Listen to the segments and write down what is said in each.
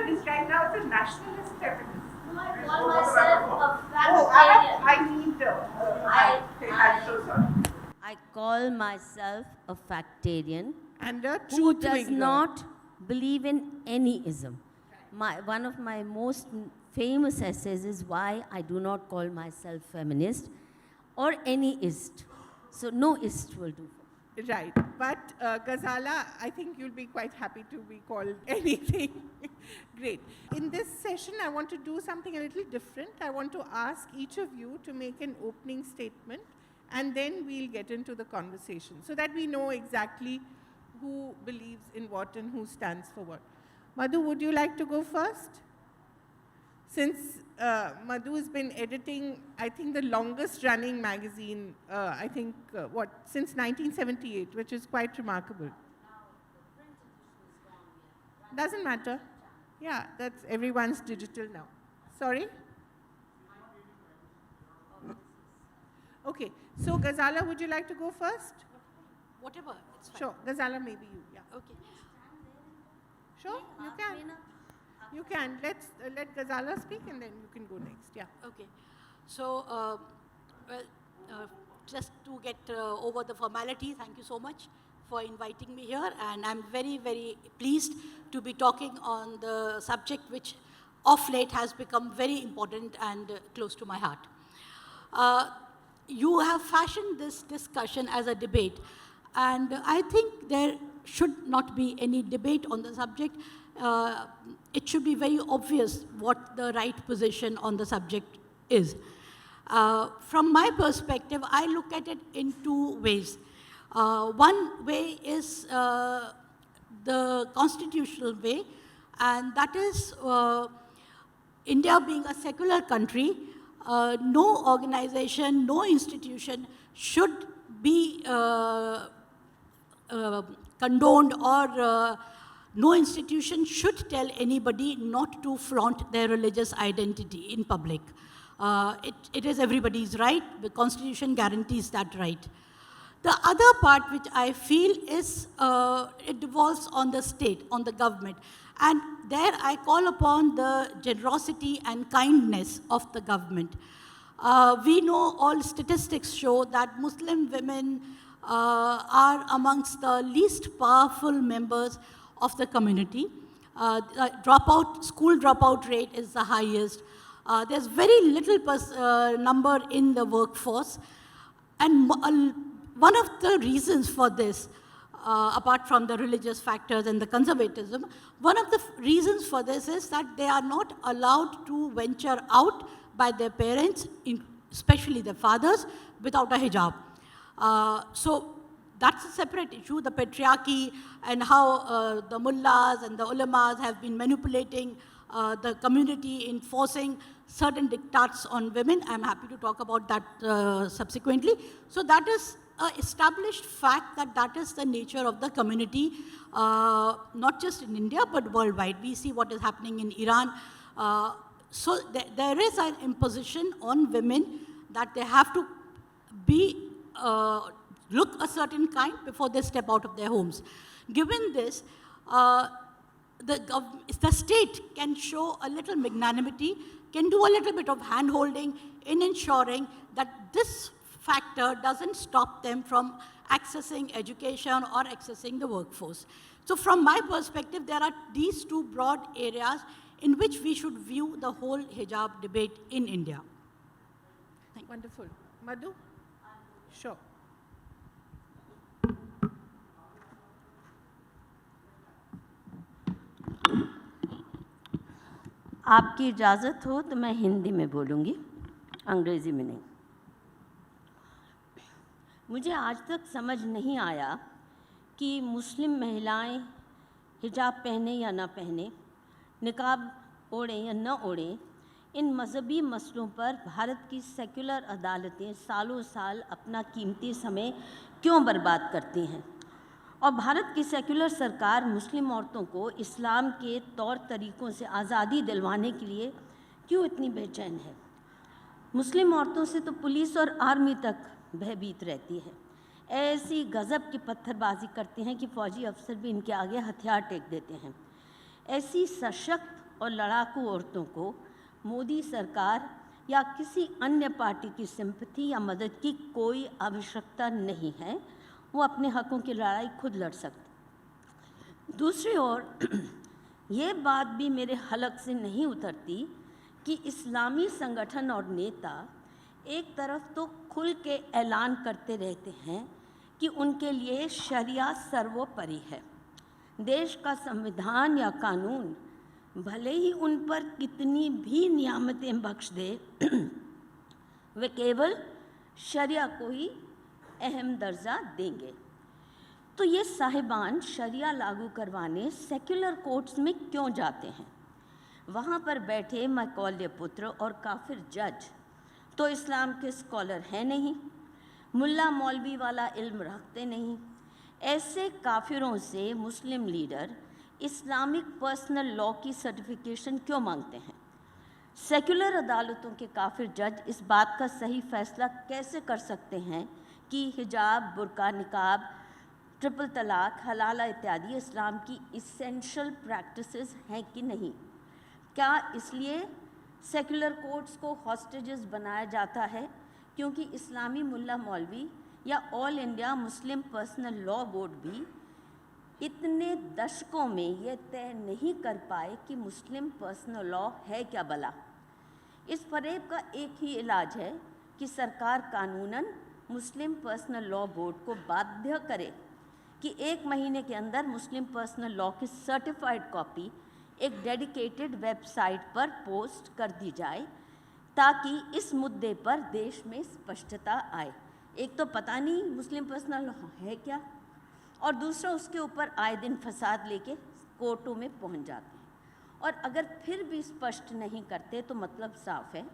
feminist right now, it's a nationalist feminist. No, I call myself a I'm so sorry. I call myself a factarian And a who truth does bringer. not believe in any ism. One of my most famous essays is why I do not call myself feminist or any ist. So no ist will do. Right. But Ghazala, I think you'll be quite happy to be called anything. Great. In this session, I want to do something a little different. I want to ask each of you to make an opening statement, and then we'll get into the conversation so that we know exactly who believes in what and who stands for what. Madhu, would you like to go first? Since Madhu has been editing, I think, the longest running magazine, since 1978, which is quite remarkable. Doesn't matter. Yeah, that's everyone's digital now. Sorry? Okay, so Ghazala, would you like to go first? Whatever, it's fine. Sure, Ghazala, maybe you, yeah. Okay. Sure, you can. You can. Let Ghazala speak and then you can go next, yeah. Okay. So, just to get over the formality, thank you so much for inviting me here, and I'm very, very pleased to be talking on the subject which of late has become very important and close to my heart. You have fashioned this discussion as a debate, and I think there should not be any debate on the subject. It should be very obvious what the right position on the subject is. From my perspective, I look at it in two ways. One way is the constitutional way, and that is India being a secular country, no organization, no institution should be condoned, or no institution should tell anybody not to flaunt their religious identity in public. It is everybody's right. The Constitution guarantees that right. The other part which I feel is it devolves on the state, on the government. And there I call upon the generosity and kindness of the government. We know all statistics show that Muslim women are amongst the least powerful members of the community. School dropout rate is the highest. There's very little number in the workforce. And one of the reasons for this, apart from the religious factors and the conservatism, one of the reasons for this is that they are not allowed to venture out by their parents, especially their fathers, without a hijab. So that's a separate issue, the patriarchy and how the mullahs and the ulamas have been manipulating the community in forcing certain diktats on women. I'm happy to talk about that subsequently. So that is an established fact that is the nature of the community, not just in India, but worldwide. We see what is happening in Iran. So there is an imposition on women that they have to be look a certain kind before they step out of their homes. Given this, the state can show a little magnanimity, can do a little bit of hand-holding in ensuring that this factor doesn't stop them from accessing education or accessing the workforce. So from my perspective, there are these two broad areas in which we should view the whole hijab debate in India. Thank you. Wonderful. Madhu? Sure. आपकी इजाज़त हो तो मैं हिंदी में बोलूँगी, अंग्रेज़ी में नहीं। मुझे आज तक समझ नहीं आया कि मुस्लिम महिलाएं हिजाब पहने या ना पहने, निकाब ओढ़ें या न ओढ़ें, इन मज़हबी मसलों पर भारत की सेक्युलर अदालतें सालों साल अपना कीमती समय क्यों बर्बाद करती हैं, और भारत की सेक्युलर सरकार मुस्लिम औरतों को इस्लाम के तौर तरीक़ों से आज़ादी दिलवाने के लिए क्यों इतनी बेचैन है। मुस्लिम औरतों से तो पुलिस और आर्मी तक भयभीत रहती है, ऐसी गज़ब की पत्थरबाजी करती हैं कि फ़ौजी अफसर भी इनके आगे हथियार टेक देते हैं। ऐसी सशक्त और लड़ाकू औरतों को मोदी सरकार या किसी अन्य पार्टी की सिंपैथी या मदद की कोई आवश्यकता नहीं है। वो अपने हकों की लड़ाई खुद लड़ सकते। दूसरी ओर ये बात भी मेरे हलक से नहीं उतरती कि इस्लामी संगठन और नेता एक तरफ तो खुल के ऐलान करते रहते हैं कि उनके लिए शरिया सर्वोपरि है। देश का संविधान या कानून भले ही उन पर कितनी भी नियामतें बख्श दे, वे केवल शरिया को ही अहम दर्जा देंगे। तो ये साहिबान शरिया लागू करवाने सेक्युलर कोर्ट्स में क्यों जाते हैं? वहाँ पर बैठे मैकॉले पुत्र और काफिर जज तो इस्लाम के स्कॉलर हैं नहीं, मुल्ला मौलवी वाला इल्म रखते नहीं। ऐसे काफिरों से मुस्लिम लीडर इस्लामिक पर्सनल लॉ की सर्टिफिकेशन क्यों मांगते हैं? सेक्युलर अदालतों के काफिर जज इस बात का सही फैसला कैसे कर सकते हैं कि हिजाब, बुर्का, निकाब, ट्रिपल तलाक, हलाला इत्यादि इस्लाम की इसेंशियल प्रैक्टिसेस हैं कि नहीं? क्या इसलिए सेक्युलर कोर्ट्स को हॉस्टेजेस बनाया जाता है क्योंकि इस्लामी मुल्ला मौलवी या all India Muslim personal law board भी इतने दशकों में ये तय नहीं कर पाए कि मुस्लिम पर्सनल लॉ है क्या भला? इस फरेब का एक ही इलाज है कि सरकार कानूनन मुस्लिम पर्सनल लॉ बोर्ड को बाध्य करे कि 1 महीने के अंदर मुस्लिम पर्सनल लॉ की सर्टिफाइड कॉपी एक डेडिकेटेड वेबसाइट पर पोस्ट कर दी जाए ताकि इस मुद्दे पर देश में स्पष्टता आए। एक तो पता नहीं मुस्लिम पर्सनल लॉ है क्या, और दूसरा उसके ऊपर आए दिन फसाद लेके कोर्टों में पहुंच जाते हैं। और अगर फिर भी स्पष्ट नहीं करते तो मतलब साफ है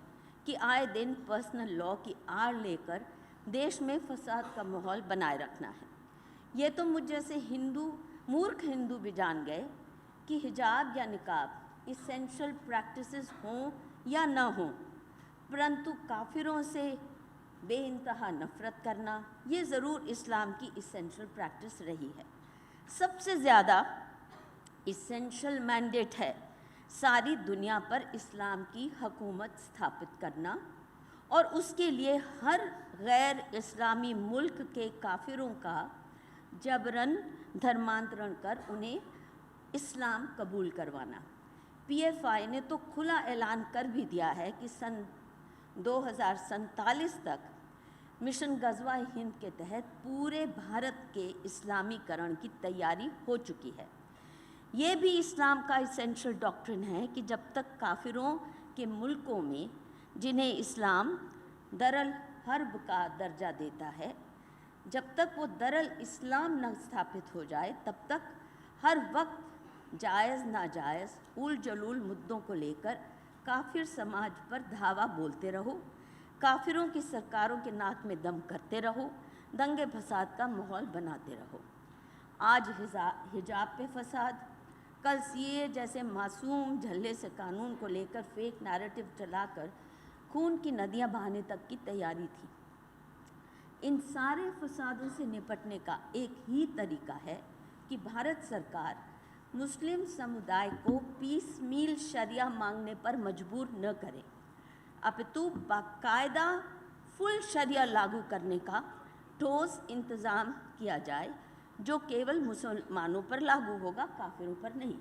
कि आए दिन पर्सनल लॉ की आड़ लेकर देश में फसाद का माहौल बनाए रखना है। ये तो मुझ जैसे मूर्ख हिंदू भी जान गए कि हिजाब या निकाब इसेंशियल प्रैक्टिसेस हों या ना हों, परंतु काफिरों से बेइंतहा नफ़रत करना ये ज़रूर इस्लाम की इसेंशियल प्रैक्टिस रही है। सबसे ज़्यादा इसेंशियल मैंडेट है सारी दुनिया पर इस्लाम की हुकूमत स्थापित करना, और उसके लिए हर गैर इस्लामी मुल्क के काफिरों का जबरन धर्मांतरण कर उन्हें इस्लाम कबूल करवाना। पीएफआई ने तो खुला ऐलान कर भी दिया है कि सन 2047 तक मिशन गजवा हिंद के तहत पूरे भारत के इस्लामीकरण की तैयारी हो चुकी है। ये भी इस्लाम का इसेंशियल डॉक्ट्रिन है कि जब तक काफिरों के मुल्कों में जिन्हें इस्लाम दरअल हर्ब का दर्जा देता है, जब तक वो दरअल इस्लाम न स्थापित हो जाए तब तक हर वक्त जायज़ नाजायज़ उल जलूल मुद्दों को लेकर काफिर समाज पर धावा बोलते रहो, काफिरों की सरकारों के नाक में दम करते रहो, दंगे फसाद का माहौल बनाते रहो। आज हिजाब पे फसाद, कल सीए जैसे मासूम झल्ले से कानून को लेकर फेक नैरेटिव चलाकर खून की नदियां बहाने तक की तैयारी थी। इन सारे फसादों से निपटने का एक ही तरीका है कि भारत सरकार मुस्लिम समुदाय को पीसमील शरिया मांगने पर मजबूर न करे, अपितु बाकायदा फुल शरिया लागू करने का ठोस इंतज़ाम किया जाए जो केवल मुसलमानों पर लागू होगा, काफिरों पर नहीं।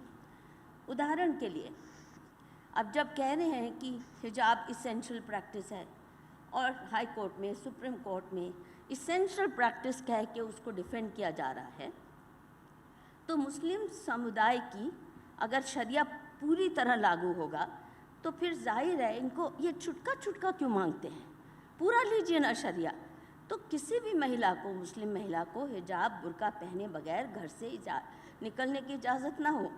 उदाहरण के लिए, अब जब कह रहे हैं कि हिजाब इसेंशियल प्रैक्टिस है और हाई कोर्ट में, सुप्रीम कोर्ट में इसेंशियल प्रैक्टिस कह के उसको डिफेंड किया जा रहा है, तो मुस्लिम समुदाय की अगर शरिया पूरी तरह लागू होगा तो फिर जाहिर है इनको ये छुटका छुटका क्यों मांगते हैं, पूरा लीजिए ना शरिया। तो किसी भी महिला को, मुस्लिम महिला को हिजाब बुर्का पहने बगैर घर से निकलने की इजाज़त ना हो।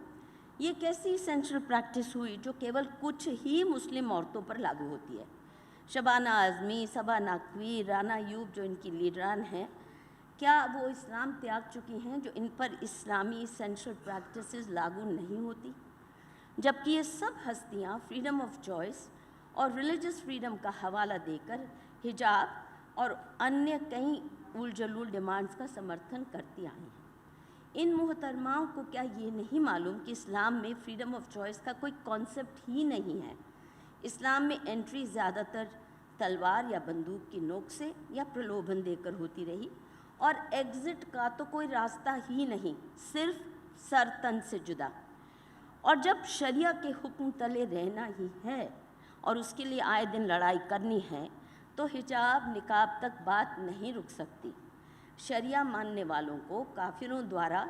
ये कैसी इसेंशियल प्रैक्टिस हुई जो केवल कुछ ही मुस्लिम औरतों पर लागू होती है? शबाना आज़मी, सबा नकवी, राना यूब जो इनकी लीडरान हैं, क्या वो इस्लाम त्याग चुकी हैं जो इन पर इस्लामी इसेंशियल प्रैक्टिसेस लागू नहीं होती? जबकि ये सब हस्तियाँ फ्रीडम ऑफ चॉइस और रिलीजियस फ्रीडम का हवाला देकर हिजाब और अन्य कई उल जलूल डिमांड्स का समर्थन करती आई हैं। इन मोहतरमाओं को क्या ये नहीं मालूम कि इस्लाम में फ्रीडम ऑफ चॉइस का कोई कॉन्सेप्ट ही नहीं है। इस्लाम में एंट्री ज़्यादातर तलवार या बंदूक की नोक से या प्रलोभन देकर होती रही, और एग्ज़िट का तो कोई रास्ता ही नहीं, सिर्फ सर तन से जुदा। और जब शरिया के हुक्म तले रहना ही है और उसके लिए आए दिन लड़ाई करनी है, तो हिजाब निकाब तक बात नहीं रुक सकती। शरिया मानने वालों को काफिरों द्वारा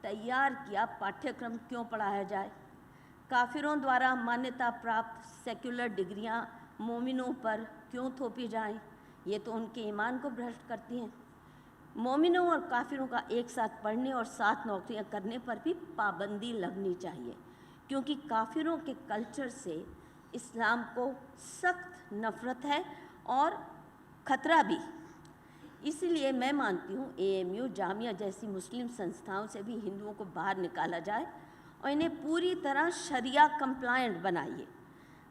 तैयार किया पाठ्यक्रम क्यों पढ़ाया जाए? काफिरों द्वारा मान्यता प्राप्त सेक्युलर डिग्रियां मोमिनों पर क्यों थोपी जाएं? ये तो उनके ईमान को भ्रष्ट करती हैं। मोमिनों और काफिरों का एक साथ पढ़ने और साथ नौकरियां करने पर भी पाबंदी लगनी चाहिए, क्योंकि काफिरों के कल्चर से इस्लाम को सख्त नफ़रत है और ख़तरा भी। इसीलिए मैं मानती हूँ AMU, जामिया जैसी मुस्लिम संस्थाओं से भी हिंदुओं को बाहर निकाला जाए और इन्हें पूरी तरह शरिया कंप्लायंट बनाइए।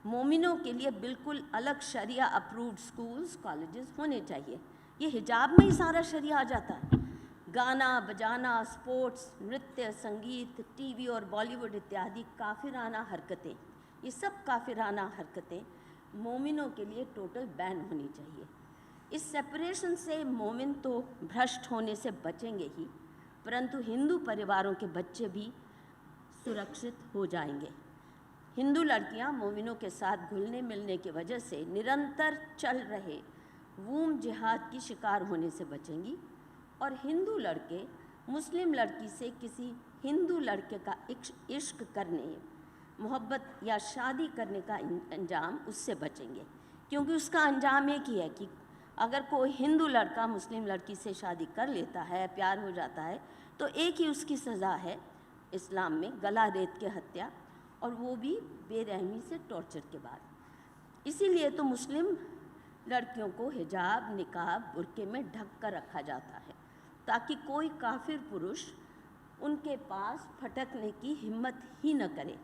मोमिनों के लिए बिल्कुल अलग शरिया अप्रूव्ड स्कूल्स, कॉलेजेस होने चाहिए। ये हिजाब में ही सारा शरिया आ जाता है। गाना बजाना, स्पोर्ट्स, नृत्य, संगीत, TV और बॉलीवुड इत्यादि काफिराना हरकतें, ये सब काफिराना हरकतें मोमिनों के लिए टोटल बैन होनी चाहिए। इस सेपरेशन से मोमिन तो भ्रष्ट होने से बचेंगे ही, परंतु हिंदू परिवारों के बच्चे भी सुरक्षित हो जाएंगे। हिंदू लड़कियां मोमिनों के साथ घुलने मिलने की वजह से निरंतर चल रहे वूम जिहाद की शिकार होने से बचेंगी, और हिंदू लड़के मुस्लिम लड़की से किसी हिंदू लड़के का इश्क करने, मोहब्बत या शादी करने का अंजाम उससे बचेंगे, क्योंकि उसका अंजाम एक ही है कि अगर कोई हिंदू लड़का मुस्लिम लड़की से शादी कर लेता है, प्यार हो जाता है, तो एक ही उसकी सज़ा है इस्लाम में, गला रेत के हत्या, और वो भी बेरहमी से टॉर्चर के बाद। इसीलिए तो मुस्लिम लड़कियों को हिजाब, निकाब, बुर्के में ढक कर रखा जाता है, ताकि कोई काफिर पुरुष उनके पास फटकने की हिम्मत ही न करे।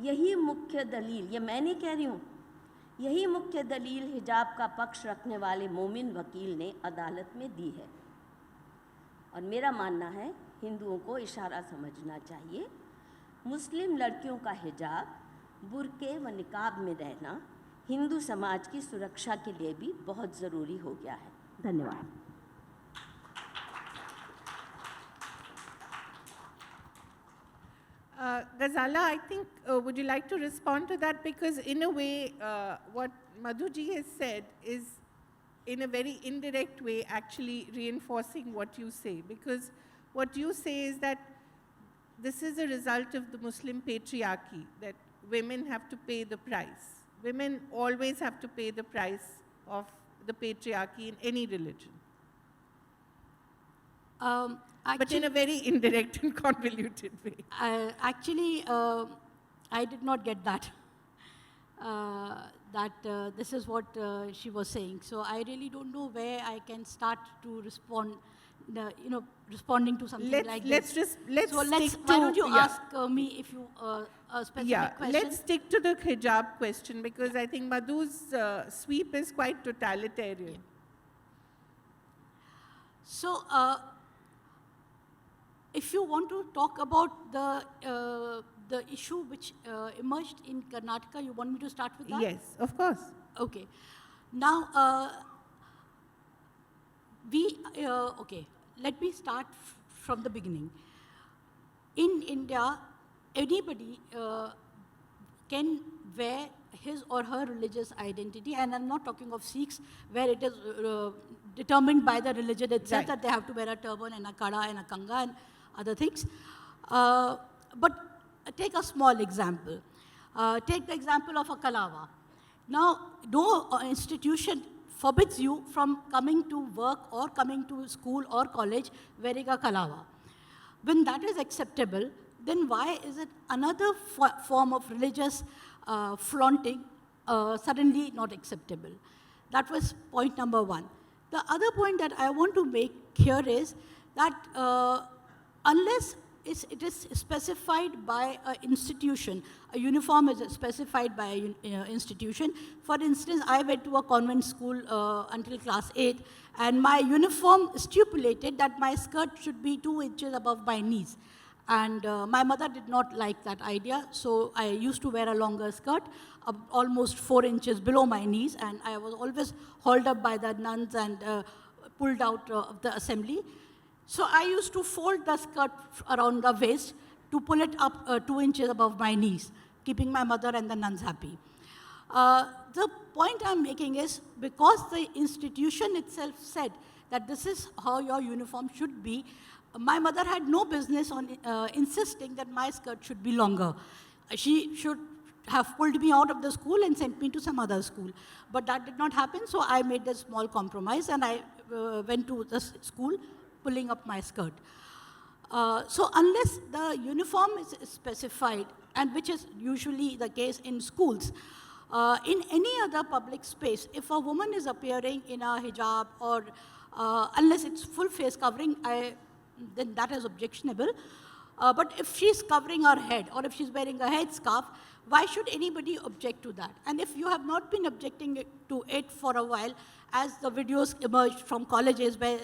यही मुख्य दलील, ये मैं नहीं कह रही हूँ, यही मुख्य दलील हिजाब का पक्ष रखने वाले मोमिन वकील ने अदालत में दी है। और मेरा मानना है हिंदुओं को इशारा समझना चाहिए। मुस्लिम लड़कियों का हिजाब, बुर्के व निकाब में रहना हिंदू समाज की सुरक्षा के लिए भी बहुत ज़रूरी हो गया है। धन्यवाद। Ghazala, I think, would you like to respond to that? Because in a way, what Madhuji has said is in a very indirect way actually reinforcing what you say. Because what you say is that this is a result of the Muslim patriarchy, that women have to pay the price. Women always have to pay the price of the patriarchy in any religion. But in a very indirect and convoluted way. I did not get that. This is what she was saying. So I really don't know where I can start to respond. Responding to something like this. Why don't you ask me if you a specific question? Let's stick to the hijab question, because I think Madhu's sweep is quite totalitarian. So, if you want to talk about the issue which emerged in Karnataka, you want me to start with that? Yes, of course. Okay. Now, let me start from the beginning. In India, anybody can wear his or her religious identity, and I'm not talking of Sikhs, where it is determined by the religion itself, that they have to wear a turban and a kada and a kanga and other things. But take a small example. Take the example of a kalawa. Now, no institution forbids you from coming to work or coming to school or college wearing a kalawa. When that is acceptable, then why is it another form of religious flaunting suddenly not acceptable? That was point number one. The other point that I want to make here is that unless it is specified by an institution. A uniform is specified by an institution. For instance, I went to a convent school until class 8, and my uniform stipulated that my skirt should be 2 inches above my knees. And my mother did not like that idea, so I used to wear a longer skirt, almost 4 inches below my knees, and I was always hauled up by the nuns and pulled out of the assembly. So I used to fold the skirt around the waist to pull it up 2 inches above my knees, keeping my mother and the nuns happy. The point I'm making is, because the institution itself said that this is how your uniform should be, my mother had no business on insisting that my skirt should be longer. She should have pulled me out of the school and sent me to some other school. But that did not happen, so I made a small compromise, and I went to the school pulling up my skirt. So unless the uniform is specified, and which is usually the case in schools, in any other public space, if a woman is appearing in a hijab, or unless it's full face covering, then that is objectionable. But if she's covering her head, or if she's wearing a headscarf, why should anybody object to that? And if you have not been objecting to it for a while, as the videos emerged from colleges where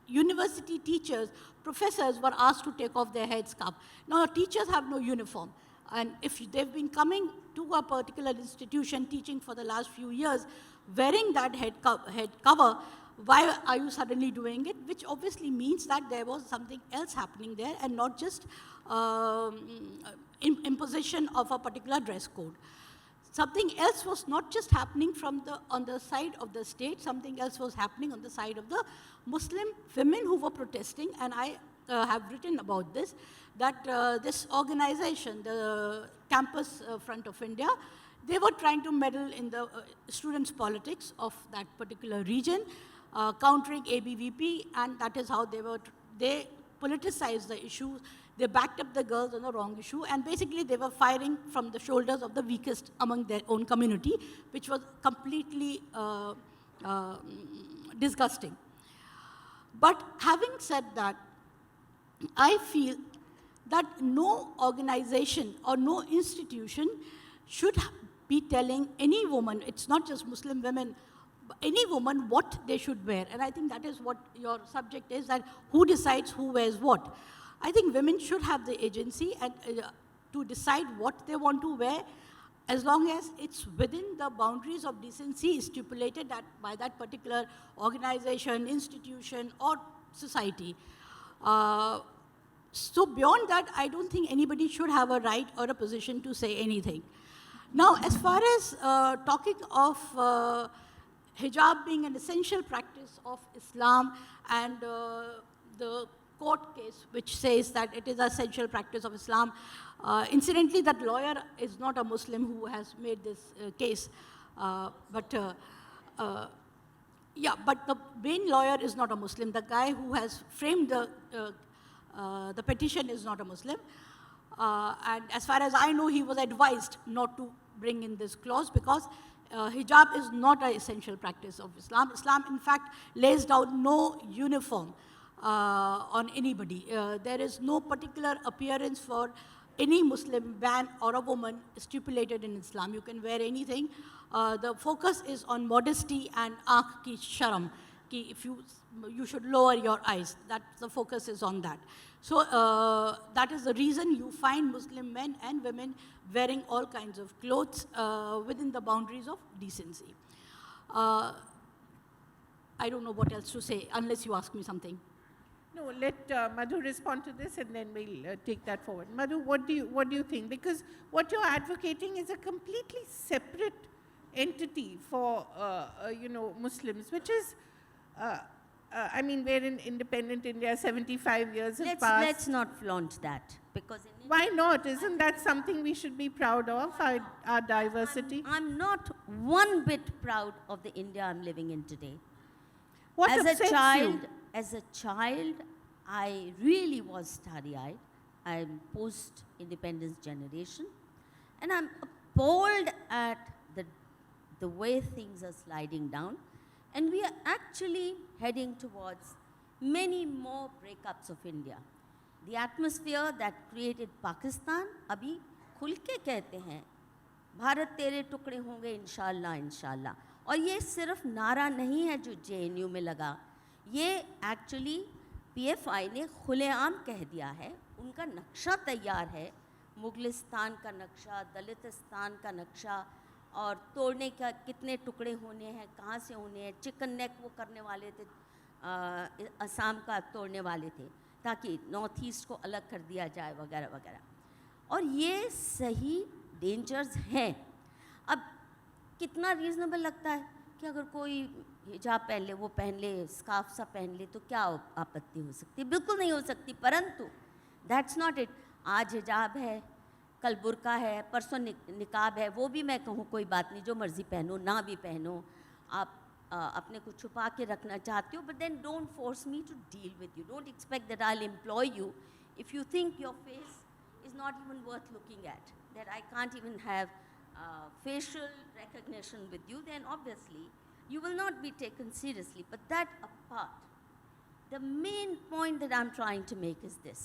university teachers, professors were asked to take off their headscarf. Now, teachers have no uniform. And if they've been coming to a particular institution teaching for the last few years, wearing that head cover, why are you suddenly doing it? Which obviously means that there was something else happening there, and not just imposition of a particular dress code. Something else was not just happening on the side of the state, something else was happening on the side of the Muslim women who were protesting, and I have written about this, that this organization, the Campus Front of India, they were trying to meddle in the students' politics of that particular region, countering ABVP, and that is how they politicized the issue. They backed up the girls on the wrong issue, and basically they were firing from the shoulders of the weakest among their own community, which was completely disgusting. But having said that, I feel that no organization or no institution should be telling any woman, it's not just Muslim women, any woman, what they should wear. And I think that is what your subject is, that who decides who wears what. I think women should have the agency and, to decide what they want to wear, as long as it's within the boundaries of decency stipulated by that particular organization, institution, or society. So beyond that, I don't think anybody should have a right or a position to say anything. Now, as far as talking of hijab being an essential practice of Islam, and the court case which says that it is an essential practice of Islam, incidentally, that lawyer is not a Muslim who has made this case, but the main lawyer is not a Muslim. The guy who has framed the petition is not a Muslim. And as far as I know, he was advised not to bring in this clause, because hijab is not an essential practice of Islam. Islam, in fact, lays down no uniform on anybody. There is no particular appearance for any Muslim man or a woman stipulated in Islam. You can wear anything. The focus is on modesty and aankh ki sharam. If you should lower your eyes. That the focus is on that. So that is the reason you find Muslim men and women wearing all kinds of clothes within the boundaries of decency. I don't know what else to say, unless you ask me something. No, let Madhu respond to this, and then we'll take that forward. Madhu, what do you think? Because what you're advocating is a completely separate entity for Muslims, which is, I mean, we're in independent India, 75 years have passed. Let's not flaunt that, because why not? Isn't that something we should be proud of, our diversity? I'm not one bit proud of the India I'm living in today. What upsets you? As a child, I really was starry-eyed. I'm post-independence generation, and I'm appalled at the way things are sliding down, and we are actually heading towards many more breakups of India. The atmosphere that created Pakistan, अभी खुल के कहते हैं भारत तेरे टुकड़े होंगे इंशाल्लाह इंशाल्लाह। और ये सिर्फ नारा नहीं है जो JNU में लगा, ये एक्चुअली PFI ने खुलेआम कह दिया है। उनका नक्शा तैयार है, मुगलिस्तान का नक्शा, दलितिस्तान का नक्शा, और तोड़ने का कितने टुकड़े होने हैं, कहाँ से होने हैं। चिकन नेक वो करने वाले थे, असम का तोड़ने वाले थे ताकि नॉर्थ ईस्ट को अलग कर दिया जाए वगैरह वगैरह। और ये सही डेंजर्स हैं। अब कितना रीज़नेबल लगता है कि अगर कोई हिजाब पहन ले, वो पहन ले, स्कार्फ सा पहन ले, तो क्या आपत्ति हो सकती है? बिल्कुल नहीं हो सकती। परंतु दैट्स नॉट इट। आज हिजाब है, कल बुर्का है, परसों निकाब है, वो भी मैं कहूँ कोई बात नहीं, जो मर्ज़ी पहनो, ना भी पहनो, आप अपने को छुपा के रखना चाहते हो, but then don't force me to deal with you. Don't expect that I will employ you if you think your face is not even worth looking at, that I can't even have facial recognition with you, then obviously you will not be taken seriously. But that apart, the main point that I'm trying to make is this.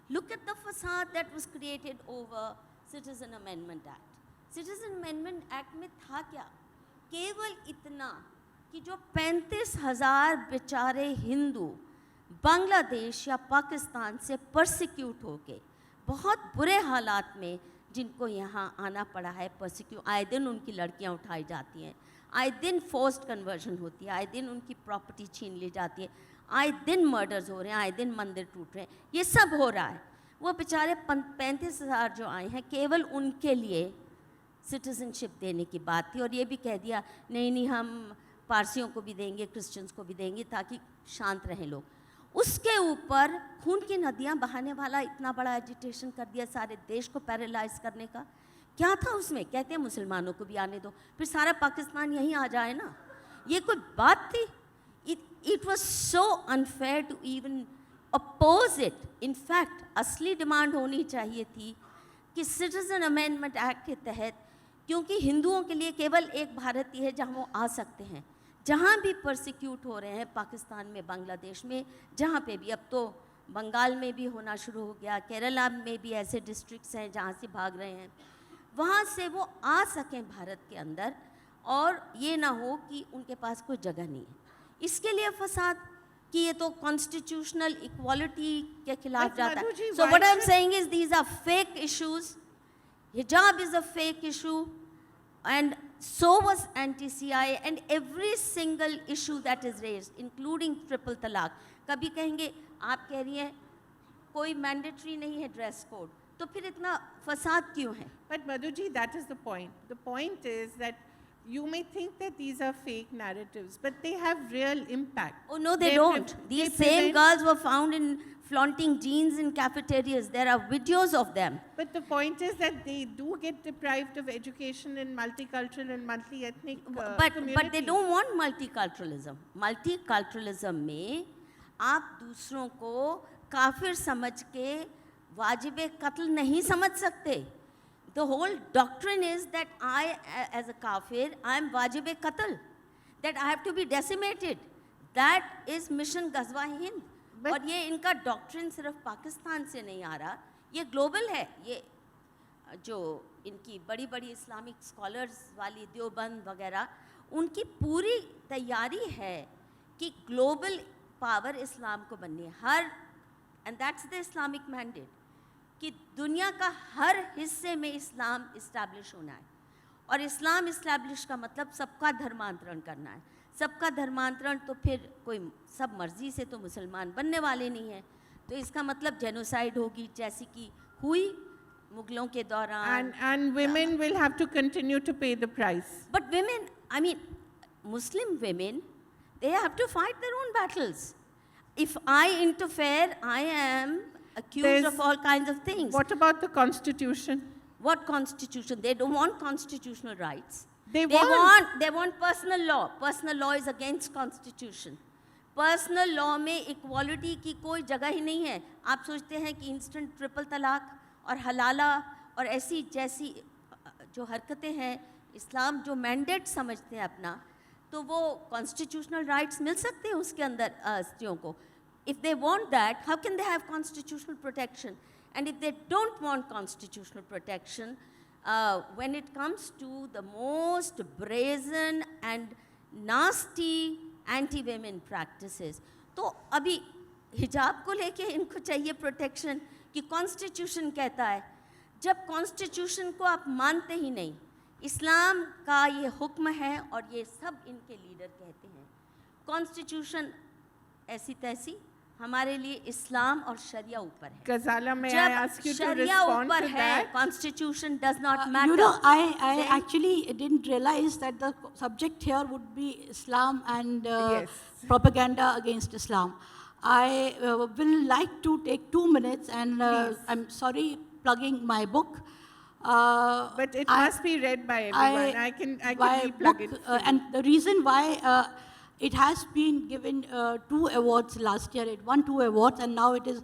Look at the facade that was created over Citizen Amendment Act. Citizen Amendment Act में था क्या? केवल इतना कि जो 35,000 बेचारे हिंदू बांग्लादेश या पाकिस्तान से परसिक्यूट होके बहुत बुरे हालात में जिनको यहाँ आना पड़ा है, परसिक्यूट, आए दिन उनकी लड़कियाँ उठाई जाती हैं, आए दिन फोर्स्ड कन्वर्जन होती है, आए दिन उनकी प्रॉपर्टी छीन ली जाती है, आए दिन मर्डर्स हो रहे हैं, आए दिन मंदिर टूट रहे हैं, ये सब हो रहा है। वो बेचारे 35,000 जो आए हैं, केवल उनके लिए सिटीजनशिप देने की बात थी। और ये भी कह दिया नहीं नहीं हम पारसियों को भी देंगे, क्रिश्चियंस को भी देंगे, ताकि शांत रहें लोग। उसके ऊपर खून की नदियाँ बहाने वाला इतना बड़ा एजिटेशन कर दिया, सारे देश को पैरालाइज करने का। क्या था उसमें? कहते हैं मुसलमानों को भी आने दो, फिर सारा पाकिस्तान यहीं आ जाए ना। ये कोई बात थी? It was so unfair to even oppose it. In fact, असली डिमांड होनी चाहिए थी कि सिटीजन अमेंडमेंट एक्ट के तहत, क्योंकि हिंदुओं के लिए केवल एक भारत ही है जहाँ वो आ सकते हैं, जहाँ भी परसिक्यूट हो रहे हैं, पाकिस्तान में, बांग्लादेश में, जहाँ पे भी, अब तो बंगाल में भी होना शुरू हो गया, केरला में भी ऐसे डिस्ट्रिक्ट्स हैं जहाँ से भाग रहे हैं, वहाँ से वो आ सकें भारत के अंदर, और ये ना हो कि उनके पास कोई जगह नहीं है। इसके लिए फसाद कि ये तो कॉन्स्टिट्यूशनल इक्वालिटी के खिलाफ जाता है। So what I am saying is these are fake issues. हिजाब is a fake issue and so was anti-CI and every single issue that is raised, including triple talaq. कभी कहेंगे आप कह रही हैं कोई मैंडेटरी नहीं है ड्रेस कोड, तो फिर इतना फसाद क्यों है? But Madhu ji, that is the point. The point is that you may think that these are fake narratives, but they have real impact. Oh no, they don't. These same girls were found in flaunting jeans in cafeterias. There are videos of them. But the point is that they do get deprived of education in multicultural and multi-ethnic communities. But they don't want multiculturalism. Multiculturalism में आप दूसरों को काफिर समझ के वाजिब कत्ल नहीं समझ सकते. The whole doctrine is that I, as a kafir, I am wajib qatl, that I have to be decimated. That is mission Ghazwa Hind. और ये इनका डॉक्ट्रिन सिर्फ पाकिस्तान से नहीं आ रहा, ये ग्लोबल है. ये जो इनकी बड़ी बड़ी इस्लामिक स्कॉलर्स वाली देवबंद वगैरह, उनकी पूरी तैयारी है कि ग्लोबल पावर इस्लाम को बननी है. हर, and that's the Islamic mandate, कि दुनिया का हर हिस्से में इस्लाम इस्टेब्लिश होना है. और इस्लाम इस्टेब्लिश का मतलब सबका धर्मांतरण करना है. सबका धर्मांतरण तो फिर कोई सब मर्जी से तो मुसलमान बनने वाले नहीं हैं, तो इसका मतलब जेनोसाइड होगी जैसी कि हुई मुगलों के दौरान. And women will have to continue to pay the price. But women, I mean, Muslim women, they have to fight their own battles. If I interfere, I am accused of all kinds of things. What about the constitution? What constitution? They don't want constitutional rights. They want personal law. Personal law is against constitution. Personal law में equality की कोई जगह ही नहीं है. आप सोचते हैं कि instant ट्रिपल तलाक और हलाला और ऐसी जैसी जो हरकतें हैं, इस्लाम जो मैंडेट समझते हैं अपना, तो वो कॉन्स्टिट्यूशनल राइट्स मिल सकते हैं उसके अंदर स्त्रियों को. If they want that, how can they have constitutional protection? And if they don't want constitutional protection, when it comes to the most brazen and nasty anti-women practices, तो अभी हिजाब को लेके इनको चाहिए प्रोटेक्शन कि कॉन्स्टिट्यूशन कहता है. जब कॉन्स्टिट्यूशन को आप मानते ही नहीं, इस्लाम का ये हुक्म है और ये सब इनके लीडर कहते हैं. कॉन्स्टिट्यूशन ऐसी तैसी, हमारे लिए इस्लाम और शरिया ऊपर है. Ghazala, may I ask you to शरिया respond ऊपर to है, that? Constitution does not matter. You know, I Then- actually didn't realize that the subject here would be Islam and Yes. propaganda against Islam. I will like to take 2 minutes, and Please. I'm sorry plugging my book. But it must be read by everyone. I can my replug book, it. for you. and the reason why it has been given 2 awards last year. It won 2 awards, and now it is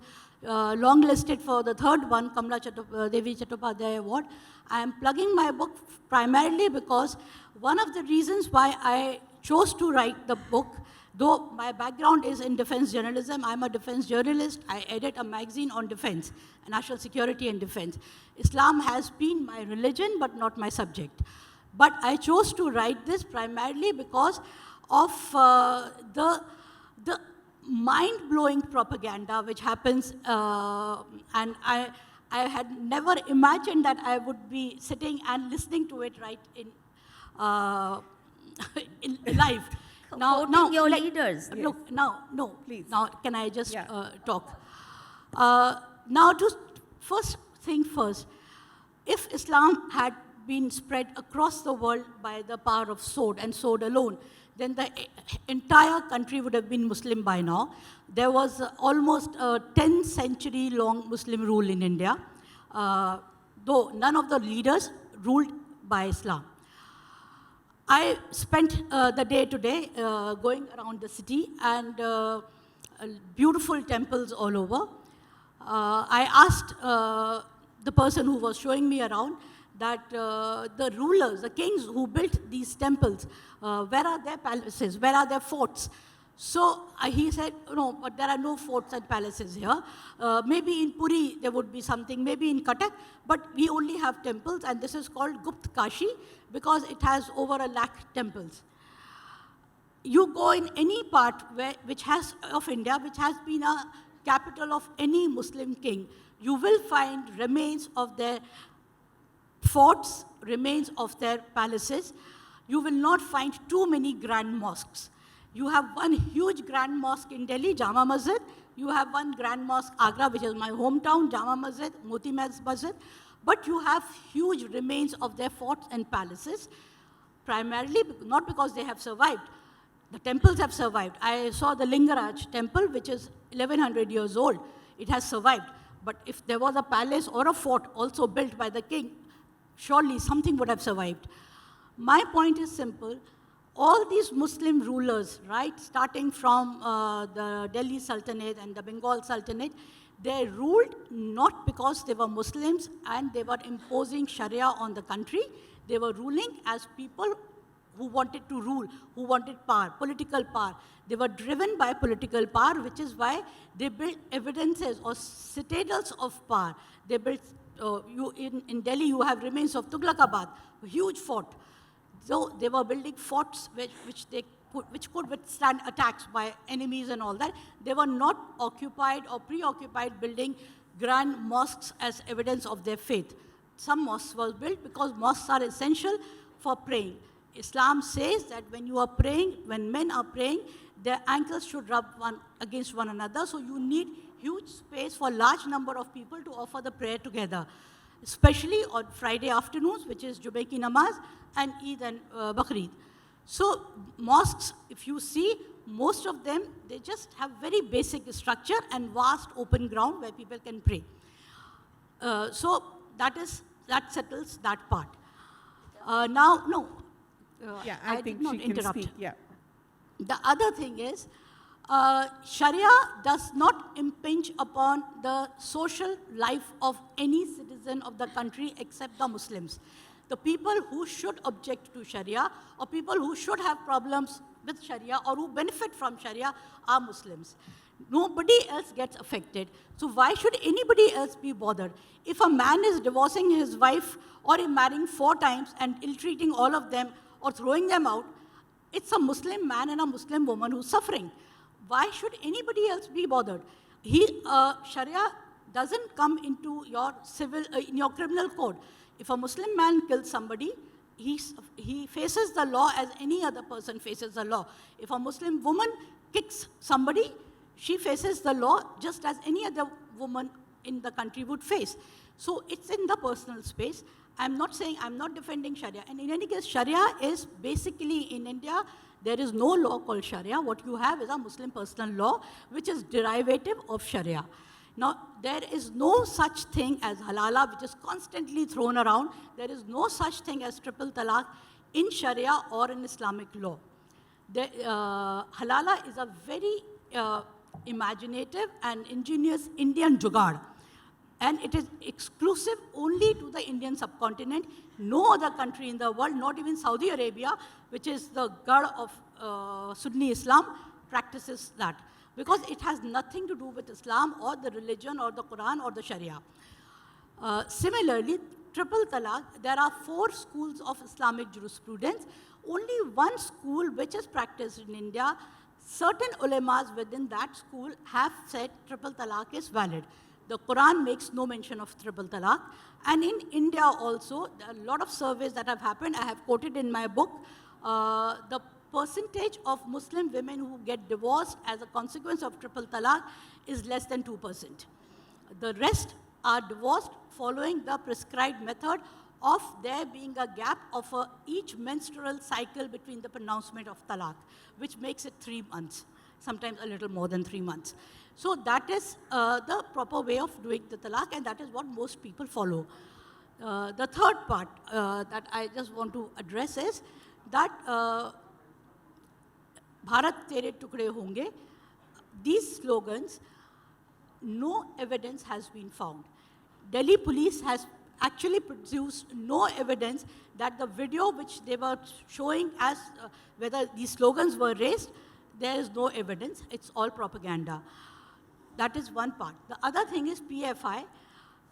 long-listed for the 3rd one, Kamla Devi Chattopadhyay Award. I am plugging my book primarily because one of the reasons why I chose to write the book, though my background is in defense journalism, I'm a defense journalist, I edit a magazine on defense, national security and defense. Islam has been my religion, but not my subject. But I chose to write this primarily because of the mind-blowing propaganda which happens, and I had never imagined that I would be sitting and listening to it right in live. Quoting your leaders. Look, no, Please. Now, can I just Yeah. talk? Now, first thing first, if Islam had been spread across the world by the power of sword and sword alone, then the entire country would have been Muslim by now. There was almost a 10-century long Muslim rule in India, though none of the leaders ruled by Islam. I spent the day today going around the city, and beautiful temples all over. I asked the person who was showing me around that the rulers, the kings who built these temples, where are their palaces, where are their forts? So he said, no, but there are no forts and palaces here. Maybe in Puri there would be something, maybe in Cuttack, but we only have temples, and this is called Gupt Kashi because it has over 100,000 temples. You go in any part of India which has been a capital of any Muslim king, you will find remains of their forts, remains of their palaces. You will not find too many grand mosques. You have one huge grand mosque in Delhi, Jama Masjid. You have one grand mosque, Agra, which is my hometown, Jama Masjid, Moti Masjid. But you have huge remains of their forts and palaces, primarily not because they have survived. The temples have survived. I saw the Lingaraj temple, which is 1100 years old. It has survived. But if there was a palace or a fort also built by the king, surely something would have survived. My point is simple. All these Muslim rulers, right, starting from the Delhi Sultanate and the Bengal Sultanate, they ruled not because they were Muslims and they were imposing Sharia on the country. They were ruling as people who wanted to rule, who wanted power, political power. They were driven by political power, which is why they built evidences or citadels of power. They built, in Delhi, you have remains of Tughlaqabad, a huge fort. So they were building forts which could withstand attacks by enemies and all that. They were not occupied or preoccupied building grand mosques as evidence of their faith. Some mosques were built because mosques are essential for praying. Islam says that when you are praying, when men are praying, their ankles should rub one against one another. So you need huge space for large number of people to offer the prayer together, especially on Friday afternoons, which is Jummah ki namaz, and Eid and Bakrid. So mosques, if you see, most of them, they just have very basic structure and vast open ground where people can pray. So that settles that part. Yeah, I I think did not she can interrupt. speak. Yeah. The other thing is, Sharia does not impinge upon the social life of any citizen of the country except the Muslims. The people who should object to Sharia or people who should have problems with Sharia or who benefit from Sharia are Muslims. Nobody else gets affected. So why should anybody else be bothered? If a man is divorcing his wife or marrying 4 times and ill-treating all of them or throwing them out, it's a Muslim man and a Muslim woman who's suffering. Why should anybody else be bothered? Sharia doesn't come into your in your criminal code. If a Muslim man kills somebody, he faces the law as any other person faces the law. If a Muslim woman kicks somebody, she faces the law just as any other woman in the country would face. So it's in the personal space. I'm not defending Sharia. And in any case, Sharia is basically in India, there is no law called Sharia. What you have is a Muslim personal law, which is derivative of Sharia. Now, there is no such thing as halala, which is constantly thrown around. There is no such thing as triple talaq in Sharia or in Islamic law. Halala is a very imaginative and ingenious Indian jugaad. And it is exclusive only to the Indian subcontinent. No other country in the world, not even Saudi Arabia, which is the god of Sunni Islam, practices that. Because it has nothing to do with Islam or the religion or the Quran or the Sharia. Similarly, triple talaq, there are 4 schools of Islamic jurisprudence. Only one school which is practiced in India, certain ulamas within that school have said triple talaq is valid. The Quran makes no mention of triple talaq. And in India also, a lot of surveys that have happened, I have quoted in my book, the percentage of Muslim women who get divorced as a consequence of triple talaq is less than 2%. The rest are divorced following the prescribed method of there being a gap of each menstrual cycle between the pronouncement of talaq, which makes it 3 months, sometimes a little more than 3 months. So that is the proper way of doing the talaq, and that is what most people follow. The third part that I just want to address is that Bharat Tere Tukde Honge, these slogans, no evidence has been found. Delhi police has actually produced no evidence that the video which they were showing as whether these slogans were raised, there is no evidence. It's all propaganda. That is one part. The other thing is PFI.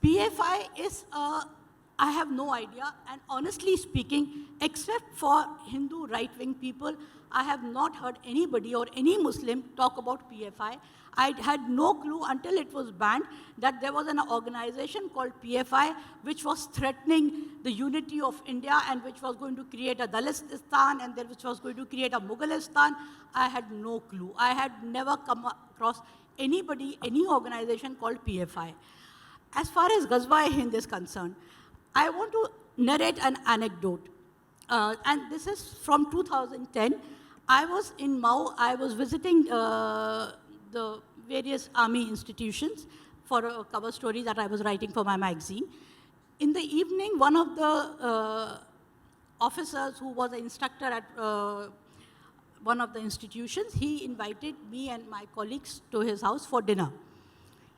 PFI is, I have no idea, and honestly speaking, except for Hindu right-wing people, I have not heard anybody or any Muslim talk about PFI. I had no clue until it was banned that there was an organization called PFI which was threatening the unity of India and which was going to create a Dalistan and then which was going to create a Mughalistan. I had no clue. I had never come across anybody, any organization called PFI. As far as Ghazwa-e-Hind is concerned, I want to narrate an anecdote. And this is from 2010. I was in Mao. I was visiting the various army institutions for a cover story that I was writing for my magazine. In the evening, one of the officers who was an instructor at one of the institutions, he invited me and my colleagues to his house for dinner.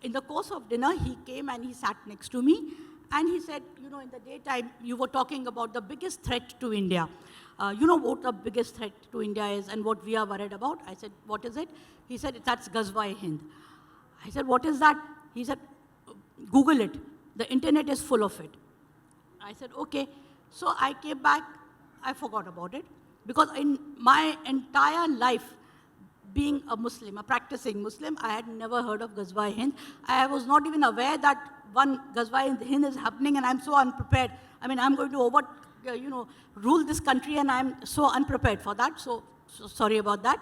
In the course of dinner, he came and he sat next to me, and he said, you know, in the daytime, you were talking about the biggest threat to India. You know what the biggest threat to India is and what we are worried about? I said, what is it? He said, that's Ghazwa-e-Hind. I said, what is that? He said, Google it. The internet is full of it. I said, okay. So I came back. I forgot about it. Because in my entire life, being a Muslim, a practicing Muslim, I had never heard of Ghazwa-e-Hind. I was not even aware that one Ghazwa-e-Hind is happening, and I'm so unprepared. I mean, I'm going to rule this country, and I'm so unprepared for that. So sorry about that.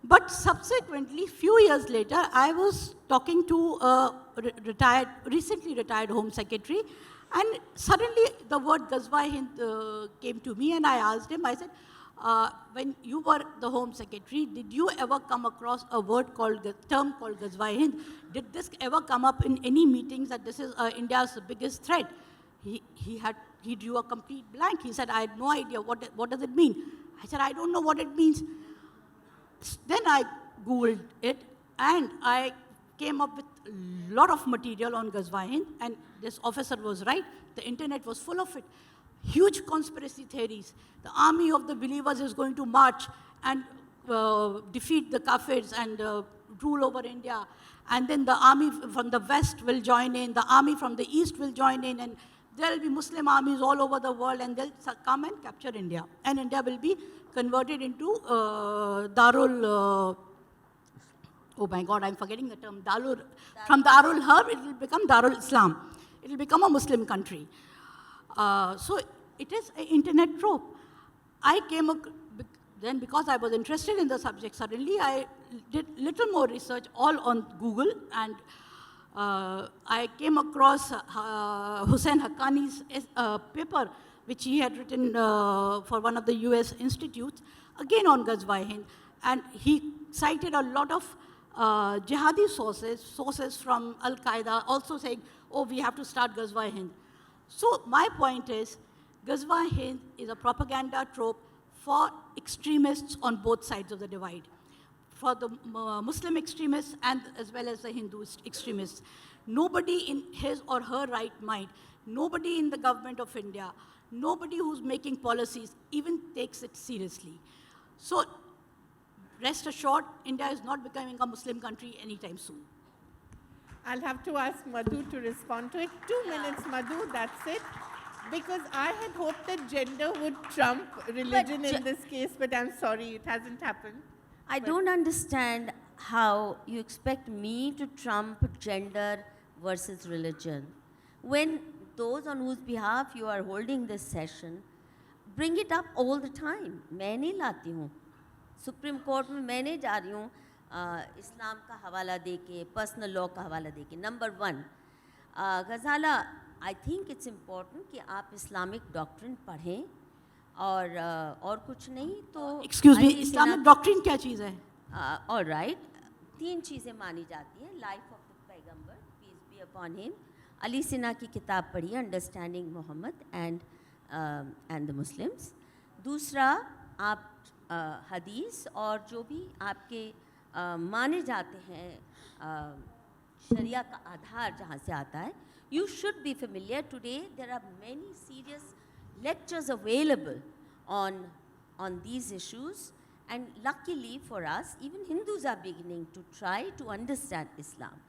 But subsequently, few years later, I was talking to a recently retired Home Secretary, and suddenly the word Ghazwa-e-Hind came to me, and I asked him, I said, when you were the Home Secretary, did you ever come across a term called Ghazwa-e-Hind? Did this ever come up in any meetings that this is India's biggest threat? He drew a complete blank. He said, I had no idea. What does it mean? I said, I don't know what it means. Then I Googled it, and I came up with a lot of material on Ghazwa-e-Hind, and this officer was right. The internet was full of it. Huge conspiracy theories. The army of the believers is going to march and defeat the Kafirs and rule over India, and then the army from the west will join in, the army from the east will join in, and there will be Muslim armies all over the world, and they'll come and capture India. And India will be converted into oh my God, I'm forgetting the term, from Darul Harb, it will become Darul Islam. It will become a Muslim country. So it is an internet trope. Then because I was interested in the subject, suddenly I did little more research all on Google, and I came across Hussein Haqqani's paper, which he had written for one of the US institutes, again on Ghazwa-e-Hind, and he cited a lot of jihadi sources from Al-Qaeda, also saying, oh, we have to start Ghazwa-e-Hind. So my point is, Ghazwa-e-Hind is a propaganda trope for extremists on both sides of the divide, for the Muslim extremists and as well as the Hindu extremists. Nobody in his or her right mind, nobody in the government of India, nobody who's making policies even takes it seriously. So rest assured, India is not becoming a Muslim country anytime soon. I'll have to ask Madhu to respond to it. 2 minutes, Madhu, that's it. Because I had hoped that gender would trump religion in this case, but I'm sorry, it hasn't happened. I don't understand how you expect me to trump gender versus religion when those on whose behalf you are holding this session bring it up all the time. मैं नहीं लाती हूँ. Supreme court में मैं नहीं जा रही हूँ इस्लाम का हवाला दे के, पर्सनल लॉ का हवाला दे के. Number 1, Ghazala, I think it's important कि आप इस्लामिक डॉक्ट्रिन पढ़ें और कुछ नहीं तो एक्सक्यूज मी, इस्लामिक डॉक्ट्रिन क्या चीज़ है? ऑल राइट, 3 चीज़ें मानी जाती हैं. लाइफ ऑफ द पैगंबर, peace be upon him. Ali Sinha की किताब पढ़िए, understanding Muhammad and the Muslims. दूसरा, आप हदीस और जो भी आपके माने जाते हैं शरिया का आधार जहाँ से आता है, you should be familiar. Today there are many serious lectures available on these issues, and luckily for us, even Hindus are beginning to try to understand Islam.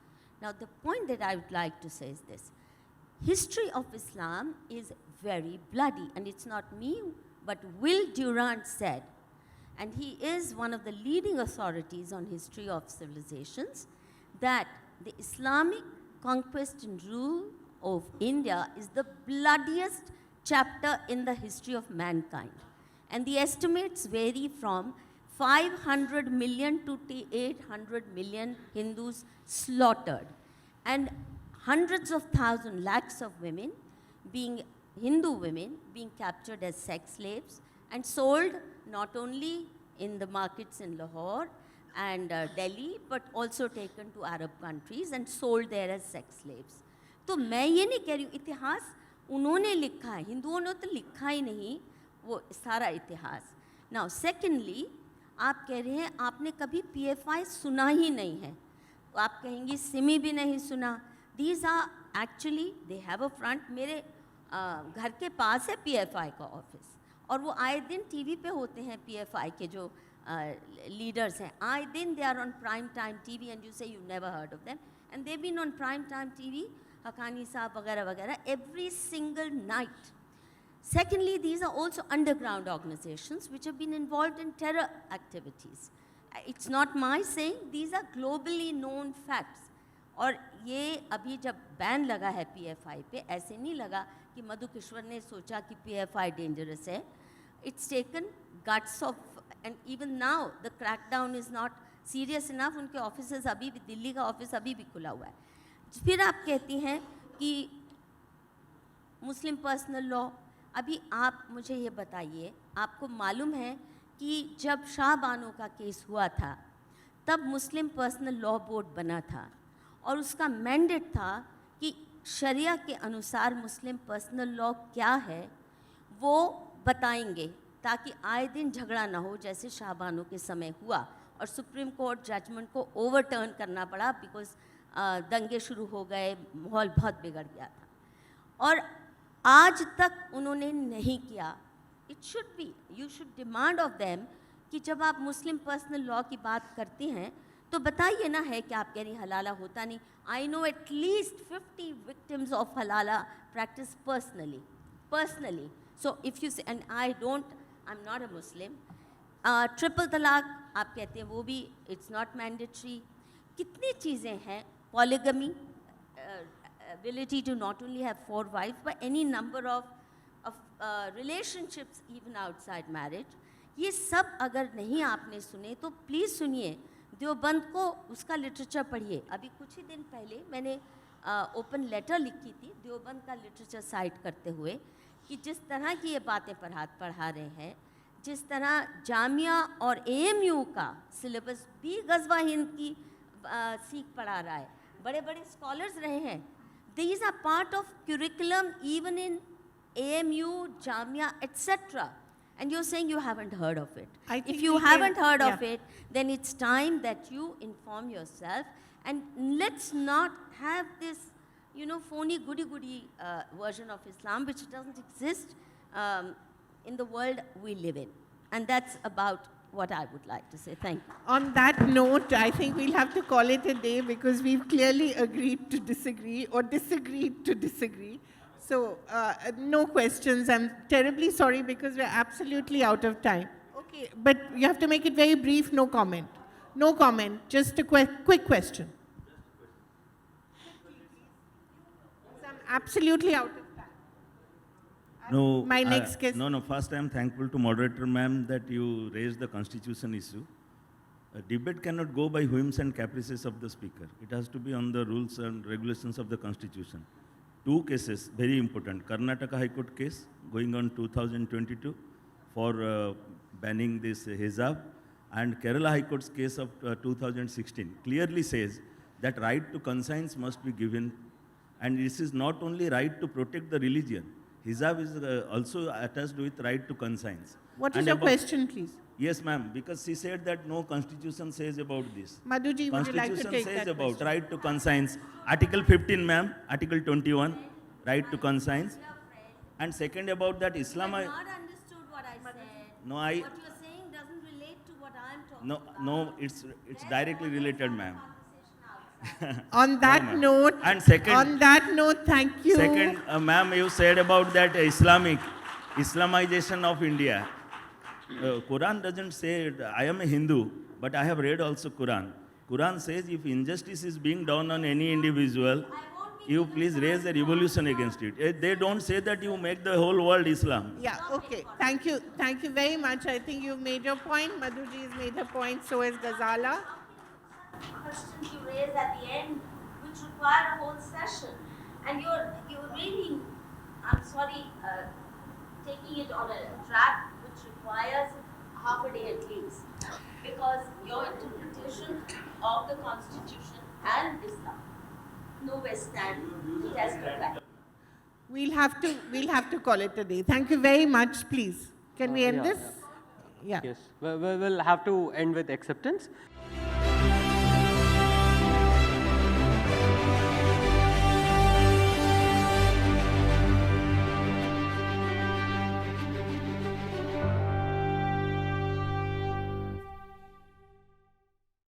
Now the point that I would like to say is this: history of Islam is very bloody, and it's not me, but Will Durant said, and he is one of the leading authorities on history of civilizations, that the Islamic conquest and rule of India is the bloodiest chapter in the history of mankind. And the estimates vary from 500 million to 800 million Hindus slaughtered, and hundreds of thousands, lakhs of women, Hindu women, being captured as sex slaves and sold not only in the markets in Lahore and Delhi, but also taken to Arab countries and sold there as sex slaves. तो मैं ये नहीं कह रही हूँ, इतिहास उन्होंने लिखा है, हिंदुओं ने तो लिखा ही नहीं वो सारा इतिहास. Now secondly, आप कह रहे हैं आपने कभी PFI सुना ही नहीं है, तो आप कहेंगी सिमी भी नहीं सुना. These are actually, they have a front. मेरे घर के पास है PFI का ऑफिस, और वो आए दिन टीवी पे होते हैं. PFI के जो leaders हैं, आए दिन they are on prime time TV, and you say you never heard of them, and they've been on prime time TV, Haqqani साहब वगैरह वगैरह, every single night. Secondly, these are also underground organizations which have been involved in terror activities. It's not my saying, these are globally known facts. और ये अभी जब ban लगा है PFI पे, ऐसे नहीं लगा कि मधु किश्वर ने सोचा कि PFI डेंजरस है. It's taken guts of, and even now the crackdown is not serious enough. उनके ऑफिसेस अभी भी, दिल्ली का ऑफिस अभी भी खुला हुआ है. फिर आप कहती हैं कि मुस्लिम पर्सनल लॉ. अभी आप मुझे ये बताइए, आपको मालूम है कि जब शाह बानो का केस हुआ था तब मुस्लिम पर्सनल लॉ बोर्ड बना था, और उसका मैंडेट था कि शरिया के अनुसार मुस्लिम पर्सनल लॉ क्या है वो बताएंगे, ताकि आए दिन झगड़ा ना हो जैसे शाह बानो के समय हुआ, और सुप्रीम कोर्ट जजमेंट को ओवरटर्न करना पड़ा बिकॉज दंगे शुरू हो गए, माहौल बहुत बिगड़ गया था. और आज तक उन्होंने नहीं किया. It should be, you should demand of them कि जब आप मुस्लिम पर्सनल लॉ की बात करती हैं तो बताइए ना, है कि आप कह रही हलाला होता नहीं. I know at least 50 victims of halala practice personally. So if you say, and I'm not a Muslim. Triple talaq आप कहते हैं वो भी it's not mandatory. कितनी चीज़ें हैं, polygamy, ability to not only have 4 wives but any number of relationships even outside marriage. ये सब अगर नहीं आपने सुने तो प्लीज़ सुनिए, देवबंद को उसका लिटरेचर पढ़िए. अभी कुछ ही दिन पहले मैंने ओपन लेटर लिखी थी देवबंद का लिटरेचर साइट करते हुए कि जिस तरह की ये बातें पढ़ा रहे हैं, जिस तरह जामिया और AMU का सिलेबस भी गज़वा हिंद की सीख पढ़ा रहा है, बड़े बड़े स्कॉलर्स रहे हैं. These are part of curriculum even in AMU, Jamia, etc. And you're saying you haven't heard of it. If you haven't heard of it, then it's time that you inform yourself, and let's not have this, phony goody-goody version of Islam which doesn't exist in the world we live in. And that's about what I would like to say. Thank you. On that note, I think we'll have to call it a day because we've clearly agreed to disagree or disagreed to disagree. So, no questions. I'm terribly sorry because we're absolutely out of time. Okay, but you have to make it very brief, no comment. No comment, just a quick question. I'm absolutely out of time. No, My next guest. No, first I am thankful to moderator ma'am that you raised the constitution issue. A debate cannot go by whims and caprices of the speaker. It has to be on the rules and regulations of the constitution. 2 cases, very important. Karnataka High Court case going on 2022 for banning this hijab, and Kerala High Court's case of 2016 clearly says that right to conscience must be given, and this is not only right to protect the religion. Hijab is also attached with right to conscience. What is your question, please? Yes, ma'am, because she said that no constitution says about this. Madhuji, would you like to take Constitution says that about question? right to conscience. Article 15, ma'am. Article 21, right to conscience. And second about that Islam. You have not understood what I said. No, What you're saying doesn't relate to what I'm talking about. it's directly related, ma'am. On that ma'am. note, And second- on that note, thank you. Second, ma'am, you said about that Islamization of India. Quran doesn't say, I am a Hindu, but I have read also Quran. Quran says if injustice is being done on any individual, you please raise a revolution against it. They don't say that you make the whole world Islam. Yeah, okay. Thank you. Thank you very much. I think you've made your point. Madhuji has made her point. So has Ghazala. Questions you raise at the end, which require a whole session, and you're really, I'm sorry, taking it on a track which requires half a day at least, because your interpretation of the Constitution and Islam nowhere stand the test of that. We'll have to call it a day. Thank you very much. Please, can we end yeah, this? yeah. Yeah. Yes, we'll have to end with acceptance.